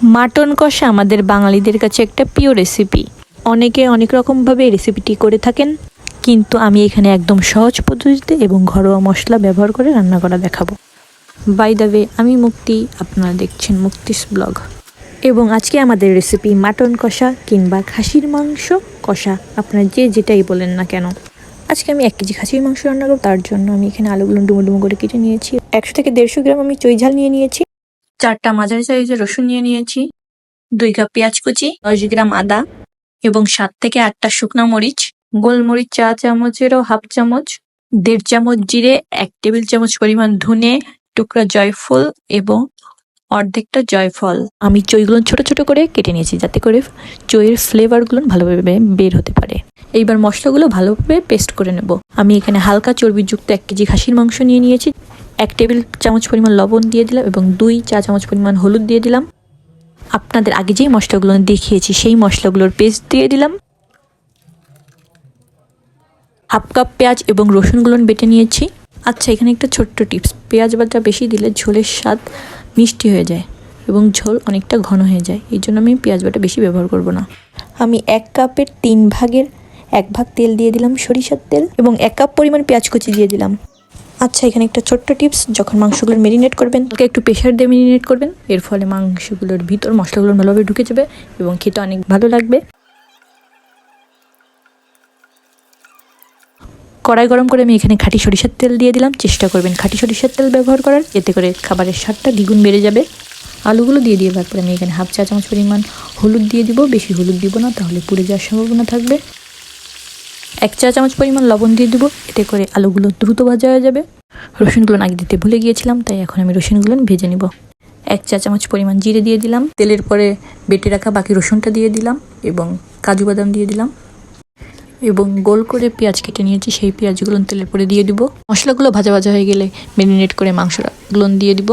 Mutton কষা আমাদের বাঙালিদের কাছে একটা প্রিয় রেসিপি। অনেকে অনেক রকমভাবে এই রেসিপিটি করে থাকেন, কিন্তু আমি এখানে একদম সহজ পদ্ধতিতে এবং ঘরোয়া মশলা ব্যবহার করে রান্না করা দেখাবো। বাই দ্য ওয়ে, আমি মুক্তি, আপনারা দেখছেন মুক্তিস ব্লগ। এবং আজকে আমাদের রেসিপি মাটন কষা কিংবা খাসির মাংস কষা, আপনারা যে যেটাই বলেন না কেন। আজকে আমি 1 কেজি খাসির মাংস রান্না করব। তার জন্য আমি এখানে আলুগুলো ডুমো ডুমো করে কেটে নিয়েছি। 100 থেকে 150 গ্রাম আমি চই ঝাল নিয়ে নিয়েছি। 4টা মাঝারি সাইজের রসুন নিয়ে নিয়েছি। 2 কাপ পেঁয়াজ কুচি, 10 গ্রাম আদা এবং 7 থেকে 8টা শুকনা মরিচ, গোলমরিচ চা চামচেরও হাফ চামচ, 1.5 চামচ জিরে, 1 টেবিল চামচ পরিমাণ ধনে, টুকরা জয়ফল এবং অর্ধেকটা জয়ফল। আমি চইগুলো ছোট ছোট করে কেটে নিয়েছি যাতে করে চইয়ের ফ্লেভারগুলো ভালোভাবে বের হতে পারে। এইবার মশলাগুলো ভালোভাবে পেস্ট করে নেব। আমি এখানে হালকা চর্বিযুক্ত 1 কেজি খাসির মাংস নিয়ে নিয়েছি। 1 টেবিল চামচ পরিমাণ লবণ দিয়ে দিলাম এবং 2 চা চামচ পরিমাণ হলুদ দিয়ে দিলাম। আপনাদের আগে যেই মশলাগুলো দেখিয়েছি সেই মশলাগুলোর পেস্ট দিয়ে দিলাম। হাফ কাপ পেঁয়াজ এবং রসুনগুলো বেটে নিয়েছি। আচ্ছা, এখানে একটা ছোট্ট টিপস, পেঁয়াজ বাটা বেশি দিলে ঝোলের স্বাদ মিষ্টি হয়ে যায় এবং ঝোল অনেকটা ঘন হয়ে যায়। এই জন্য আমি পেঁয়াজ বাটা বেশি ব্যবহার করব না। আমি 1 কাপের 3 ভাগের 1 ভাগ তেল দিয়ে দিলাম, সরিষার তেল, এবং 1 কাপ পরিমাণ পেঁয়াজ কুচি দিয়ে দিলাম। আচ্ছা, এখানে একটা ছোট্ট টিপস, যখন মাংসগুলো ম্যারিনেট করবেন একটু প্রেশার দিয়ে ম্যারিনেট করবেন। এর ফলে মাংসগুলোর ভিতর মশলাগুলো ভালোভাবে ঢুকে যাবে এবং খেতে অনেক ভালো লাগবে। কড়াই গরম করে আমি এখানে খাঁটি সরিষার তেল দিয়ে দিলাম। চেষ্টা করবেন খাঁটি সরিষার তেল ব্যবহার করার, এতে করে খাবারের স্বাদটা দ্বিগুণ বেড়ে যাবে। আলুগুলো দিয়ে দেওয়ার পরে আমি এখানে হাফ চা চামচ পরিমাণ হলুদ দিয়ে দিব। বেশি হলুদ দিব না, তাহলে পুড়ে যাওয়ার সম্ভাবনা থাকবে। 1 চা চামচ পরিমাণ লবণ দিয়ে দিব, এতে করে আলুগুলো দ্রুত ভাজা হয়ে যাবে। রসুনগুলো আগে দিতে ভুলে গিয়েছিলাম, তাই এখন আমি রসুনগুলো ভেজে নিব। 1 চা চামচ পরিমাণ জিরে দিয়ে দিলাম। তেলের পরে বেটে রাখা বাকি রসুনটা দিয়ে দিলাম এবং কাজু বাদাম দিয়ে দিলাম এবং গোল করে পেঁয়াজ কেটে নিয়েছি, সেই পেঁয়াজগুলো তেলের পরে দিয়ে দিব। মশলাগুলো ভাজা ভাজা হয়ে গেলে ম্যারিনেট করে মাংসগুলো দিয়ে দিব।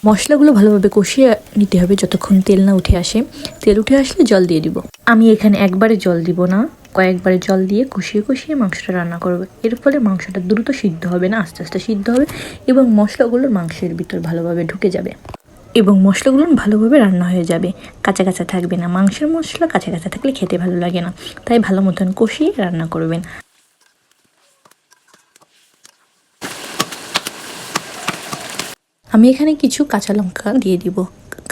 মশলাগুলো ভালোভাবে কষিয়ে নিতে হবে যতক্ষণ তেল না উঠে আসে। তেল উঠে আসলে জল দিয়ে দিব। আমি এখানে একবারে জল দিব না, কয়েকবারে জল দিয়ে কষিয়ে কষিয়ে মাংসটা রান্না করব। এর ফলে মাংসটা দ্রুত সিদ্ধ হবে না, আস্তে আস্তে সিদ্ধ হবে এবং মশলাগুলো মাংসের ভিতর ভালোভাবে ঢুকে যাবে এবং মশলাগুলো ভালোভাবে রান্না হয়ে যাবে। কাঁচা কাঁচা থাকবে না। মাংসের মশলা কাঁচা কাঁচা থাকলে খেতে ভালো লাগে না, তাই ভালো মতন কষিয়ে রান্না করবেন। আমি এখানে কিছু কাঁচা লঙ্কা দিয়ে দিব।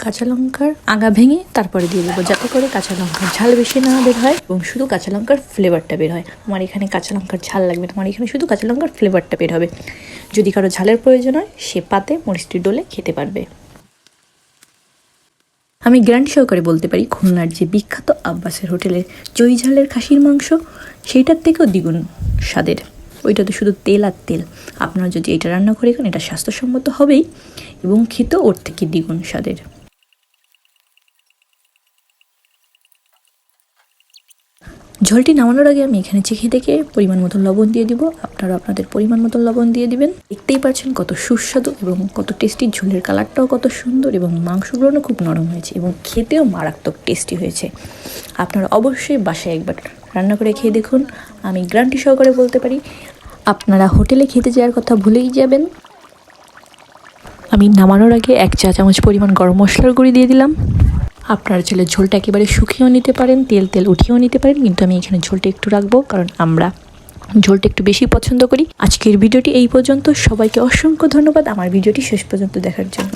কাঁচা লঙ্কার আগা ভেঙে তারপরে দিয়ে দেবো, যাতে করে কাঁচা লঙ্কার ঝাল বেশি না বের হয় এবং শুধু কাঁচা লঙ্কার ফ্লেভারটা বের হয়। আমার এখানে কাঁচা লঙ্কার ঝাল লাগবে না, আমার এখানে শুধু কাঁচা লঙ্কার ফ্লেভারটা বের হবে। যদি কারো ঝালের প্রয়োজন হয়, সে পাতে মরিচটি ডলে খেতে পারবে। আমি গ্যারান্টি সহকারে বলতে পারি, খুলনার যে বিখ্যাত আব্বাসের হোটেলের চই ঝালের খাসির মাংস, সেইটার থেকেও দ্বিগুণ স্বাদের। ওইটা তো শুধু তেল আর তেল। আপনারা যদি এটা রান্না করে খান, এটা স্বাস্থ্যসম্মত হবেই এবং খেতেও ওর থেকে দ্বিগুণ স্বাদের। ঝোলটি নামানোর আগে আমি এখানে চেখে দেখে পরিমাণ মতো লবণ দিয়ে দিব। আপনারা আপনাদের পরিমাণ মতো লবণ দিয়ে দিবেন। দেখতেই পাচ্ছেন কত সুস্বাদু এবং কত টেস্টি। ঝোলের কালারটাও কত সুন্দর এবং মাংসগুলোও খুব নরম হয়েছে এবং খেতেও মারাত্মক টেস্টি হয়েছে। আপনারা অবশ্যই বাসায় একবার রান্না করে খেয়ে দেখুন। আমি গ্যারান্টি সহকারে বলতে পারি, আপনারা হোটেলে খেতে যাওয়ার কথা ভুলেই যাবেন। আমি নামানোর আগে 1 চা চামচ পরিমাণ গরম মশলার গুঁড়ি দিয়ে দিলাম। আপনারা চাইলে ঝোলটা একেবারে শুকিয়েও নিতে পারেন, তেল তেল উঠিয়েও নিতে পারেন, কিন্তু আমি এখানে ঝোলটা একটু রাখবো, কারণ আমরা ঝোলটা একটু বেশি পছন্দ করি। আজকের ভিডিওটি এই পর্যন্ত। সবাইকে অসংখ্য ধন্যবাদ আমার ভিডিওটি শেষ পর্যন্ত দেখার জন্য।